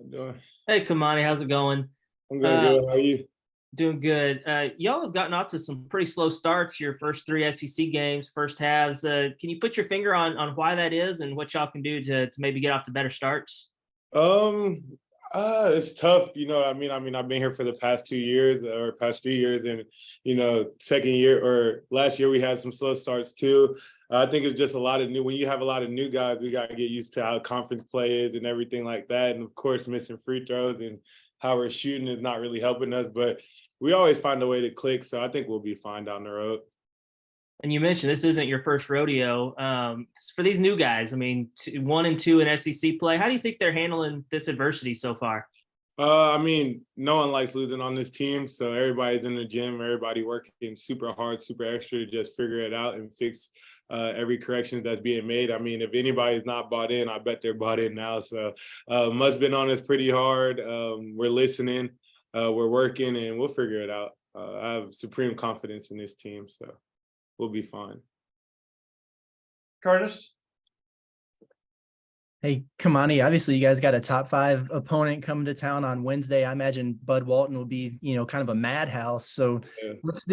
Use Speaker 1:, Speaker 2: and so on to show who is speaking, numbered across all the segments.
Speaker 1: I'm doing.
Speaker 2: Hey, Kamani, how's it going?
Speaker 1: I'm doing
Speaker 2: Uh,
Speaker 1: good. How are you?
Speaker 2: Doing good. Y'all have gotten off to some pretty slow starts. Your first three SEC games, first halves. Can you put your finger on why that is and what y'all can do to maybe get off to better starts?
Speaker 1: Um, it's tough. You know what I mean? I've been here for the past 2 years or past 3 years, and second year or last year we had some slow starts too. I think it's just a lot of new. When you have a lot of new guys, we got to get used to how conference play is and everything like that. And of course, missing free throws and how we're shooting is not really helping us. But we always find a way to click. So I think we'll be fine down the road.
Speaker 2: And you mentioned this isn't your first rodeo. For these new guys, I mean, 1 and 2 in SEC play, how do you think they're handling this adversity so far?
Speaker 1: No one likes losing on this team. So everybody's in the gym, everybody working super hard, super extra to just figure it out and fix every correction that's being made. I mean, if anybody's not bought in, I bet they're bought in now. So Mud's been on us pretty hard. We're listening, we're working, and we'll figure it out. I have supreme confidence in this team, so we'll be fine.
Speaker 3: Curtis?
Speaker 4: Hey, Kamani, obviously you guys got a top 5 opponent coming to town on Wednesday. I imagine Bud Walton will be, kind of a madhouse. So
Speaker 1: Yeah.
Speaker 4: what's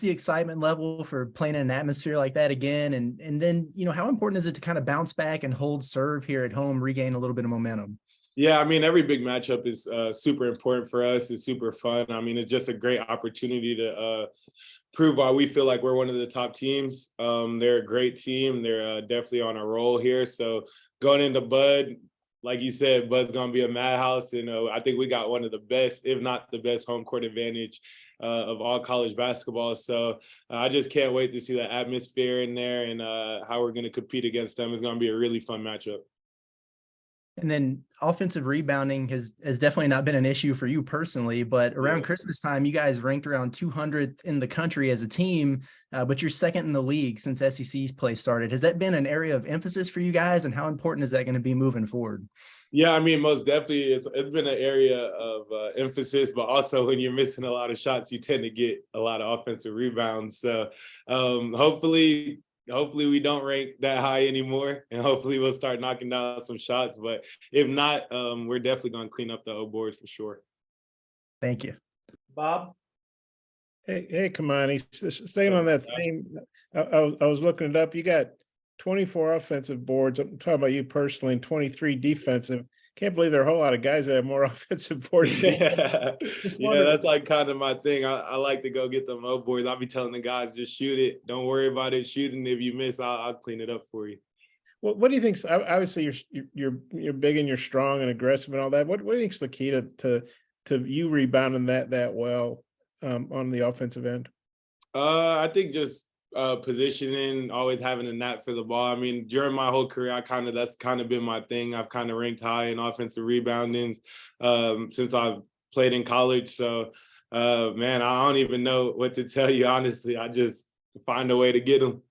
Speaker 4: the excitement level for playing in an atmosphere like that again? And then, how important is it to kind of bounce back and hold serve here at home, regain a little bit of momentum?
Speaker 1: Yeah, I mean, every big matchup is super important for us. It's super fun. I mean, it's just a great opportunity to prove why we feel like we're one of the top teams. They're a great team. They're definitely on a roll here. So going into Bud, like you said, Bud's going to be a madhouse. I think we got one of the best, if not the best, home court advantage of all college basketball. So I just can't wait to see the atmosphere in there and how we're going to compete against them. It's going to be a really fun matchup.
Speaker 4: And then offensive rebounding has definitely not been an issue for you personally, but around
Speaker 1: Yeah.
Speaker 4: Christmas time, you guys ranked around 200th in the country as a team, but you're second in the league since SEC's play started. Has that been an area of emphasis for you guys, and how important is that going to be moving forward?
Speaker 1: Yeah, I mean, most definitely, it's been an area of emphasis, but also when you're missing a lot of shots, you tend to get a lot of offensive rebounds. So hopefully we don't rank that high anymore, and hopefully we'll start knocking down some shots. But if not, we're definitely going to clean up the O boards for sure.
Speaker 4: Thank you.
Speaker 3: Bob?
Speaker 5: Hey, Kamani, staying on that theme, I was looking it up. You got 24 offensive boards. I'm talking about you personally, and 23 defensive. Can't believe there are a whole lot of guys that have more offensive boards.
Speaker 1: Yeah, that's like kind of my thing. I like to go get them O boards. I'll be telling the guys, just shoot it. Don't worry about it shooting. If you miss, I'll clean it up for you.
Speaker 5: What do you think? Obviously, you're big and you're strong and aggressive and all that. What do you think's the key to you rebounding that well on the offensive end?
Speaker 1: I think just positioning, always having a knack for the ball. I mean, during my whole career, that's kind of been my thing. I've kind of ranked high in offensive rebounding since I've played in college. So, man, I don't even know what to tell you. Honestly, I just find a way to get them.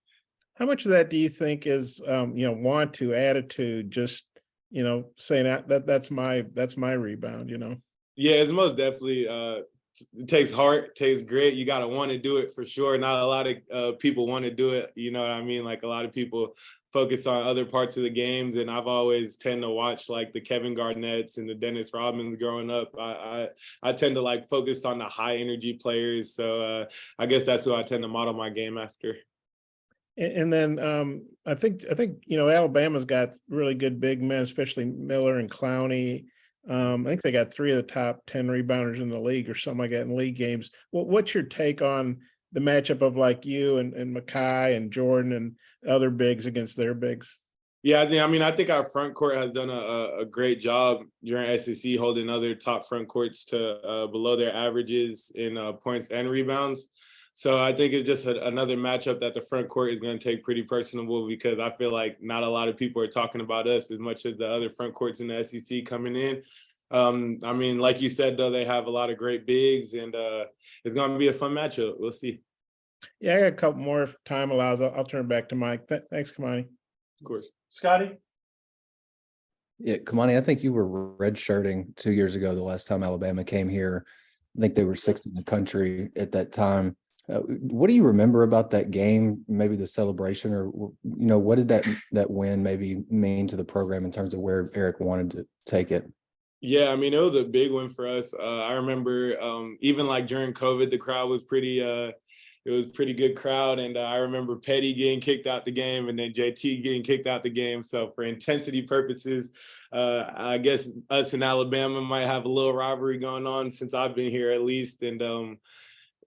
Speaker 5: How much of that do you think is want to, attitude, just saying that's my rebound,
Speaker 1: Yeah, it's most definitely it takes heart, takes grit. You got to want to do it for sure. Not a lot of people want to do it. You know what I mean? Like a lot of people focus on other parts of the games, and I've always tend to watch like the Kevin Garnett's and the Dennis Rodmans growing up. I tend to like focus on the high energy players. So I guess that's who I tend to model my game after.
Speaker 5: And then I think Alabama's got really good big men, especially Miller and Clowney. I think they got 3 of the top 10 rebounders in the league or something like that in league games. What's your take on the matchup of like you and Makai and Jordan and other bigs against their bigs?
Speaker 1: Yeah, I think our front court has done a great job during SEC holding other top front courts to below their averages in points and rebounds. So I think it's just another matchup that the front court is going to take pretty personable, because I feel like not a lot of people are talking about us as much as the other front courts in the SEC coming in. I mean, like you said, though, they have a lot of great bigs, and it's going to be a fun matchup. We'll see.
Speaker 5: Yeah, I got a couple more if time allows. I'll turn it back to Mike. Thanks, Kamani.
Speaker 1: Of course.
Speaker 3: Scotty?
Speaker 6: Yeah, Kamani, I think you were redshirting 2 years ago, the last time Alabama came here. I think they were sixth in the country at that time. What do you remember about that game, maybe the celebration, or, what did that win maybe mean to the program in terms of where Eric wanted to take it?
Speaker 1: Yeah, I mean, it was a big win for us. I remember even like during COVID, the crowd was it was pretty good crowd. And I remember Petty getting kicked out the game and then JT getting kicked out the game. So for intensity purposes, I guess us in Alabama might have a little rivalry going on since I've been here at least. And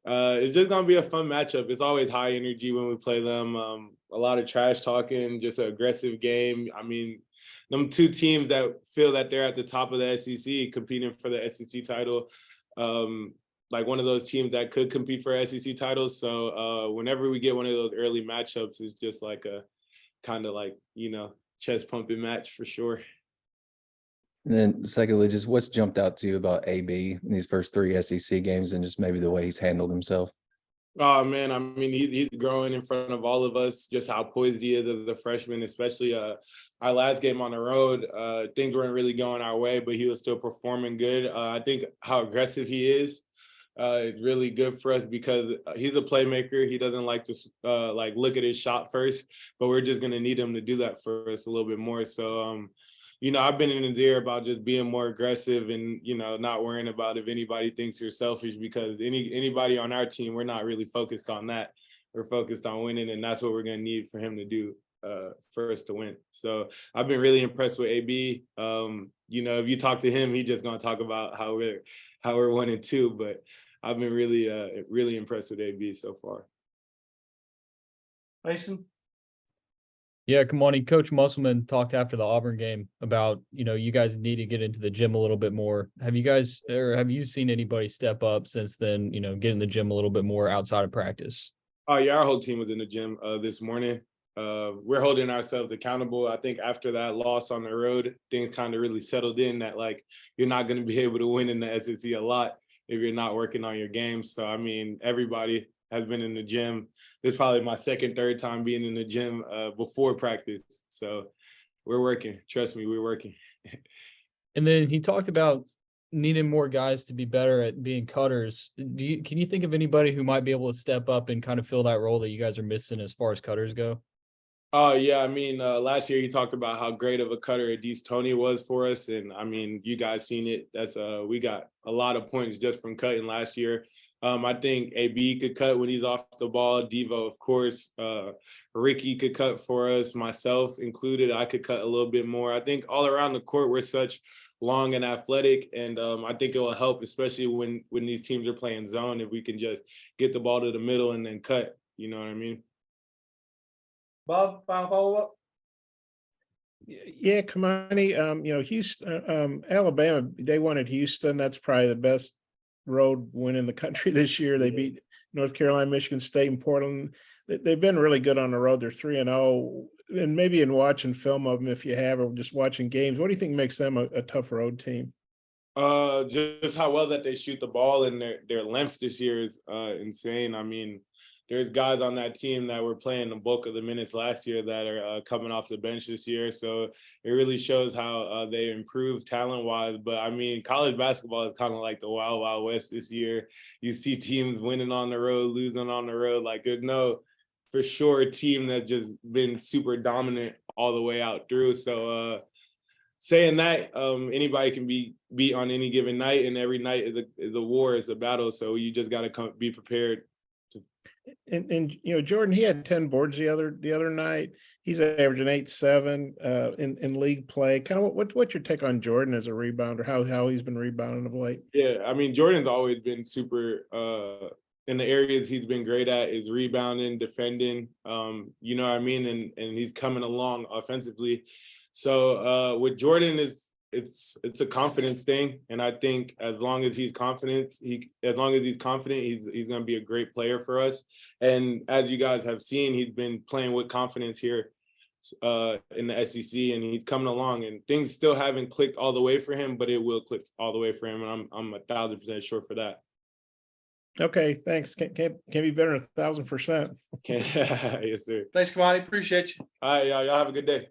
Speaker 1: it's just gonna be a fun matchup. It's always high energy when we play them. A lot of trash talking, just an aggressive game. I mean, them two teams that feel that they're at the top of the SEC, competing for the SEC title, like one of those teams that could compete for SEC titles. So whenever we get one of those early matchups, it's just like a kind of like, chest pumping match for sure.
Speaker 6: And then secondly, just what's jumped out to you about AB in these first 3 SEC games and just maybe the way he's handled himself?
Speaker 1: Oh man, I mean he's growing in front of all of us. Just how poised he is as a freshman, especially our last game on the road. Things weren't really going our way, but he was still performing good. I think how aggressive he is really good for us because he's a playmaker. He doesn't like to like look at his shot first, but we're just gonna need him to do that for us a little bit more. So I've been in his ear about just being more aggressive and, not worrying about if anybody thinks you're selfish because anybody on our team, we're not really focused on that. We're focused on winning, and that's what we're going to need for him to do for us to win. So I've been really impressed with AB. If you talk to him, he's just going to talk about how we're 1-2, but I've been really impressed with AB so far.
Speaker 2: Mason?
Speaker 3: Yeah, Kamani, Coach Musselman talked after the Auburn game about, you guys need to get into the gym a little bit more. Have you seen anybody step up since then, get in the gym a little bit more outside of practice?
Speaker 1: Oh yeah, our whole team was in the gym this morning. We're holding ourselves accountable. I think after that loss on the road, things kind of really settled in that like you're not going to be able to win in the SEC a lot if you're not working on your game. So I mean, everybody has been in the gym. This is probably my second, third time being in the gym before practice. So we're working. Trust me, we're working.
Speaker 3: And then he talked about needing more guys to be better at being cutters. Can you think of anybody who might be able to step up and kind of fill that role that you guys are missing as far as cutters go?
Speaker 1: Oh yeah, I mean, last year he talked about how great of a cutter Adese Tony was for us, and I mean, you guys seen it. That's we got a lot of points just from cutting last year. I think AB could cut when he's off the ball. Devo, of course. Ricky could cut for us, myself included. I could cut a little bit more. I think all around the court we're such long and athletic, and I think it will help, especially when these teams are playing zone, if we can just get the ball to the middle and then cut. You know what I mean?
Speaker 2: Bob, final follow-up?
Speaker 5: Yeah, Kamani, Houston, Alabama, they wanted Houston. That's probably the best road win in the country this year. They beat North Carolina, Michigan State, and Portland. They've been really good on the road. They're 3-0. And maybe in watching film of them, if you have, or just watching games, what do you think makes them a tough road team?
Speaker 1: Just how well that they shoot the ball, and their length this year is insane. I mean, there's guys on that team that were playing the bulk of the minutes last year that are coming off the bench this year. So it really shows how they improved talent-wise. But, I mean, college basketball is kind of like the Wild Wild West this year. You see teams winning on the road, losing on the road. Like, there's no, for sure, team that's just been super dominant all the way out through. So saying that, anybody can be beat on any given night, and every night is a war, is a battle. So you just got to be prepared.
Speaker 5: And Jordan, he had 10 boards the other night. He's averaging 8-7 in league play. Kind of what's your take on Jordan as a rebounder? How he's been rebounding of late?
Speaker 1: Yeah, I mean, Jordan's always been super in the areas he's been great at is rebounding, defending. You know what I mean, and he's coming along offensively. So with Jordan it's a confidence thing, and I think as long as he's confident, he's going to be a great player for us. And as you guys have seen, he's been playing with confidence here in the SEC, and he's coming along. And things still haven't clicked all the way for him, but it will click all the way for him, and I'm 1,000% sure for that.
Speaker 5: Okay, thanks. Can't be better than 1,000%.
Speaker 1: Yes, sir.
Speaker 2: Thanks, Kamani. Appreciate you.
Speaker 1: All right, y'all have a good day.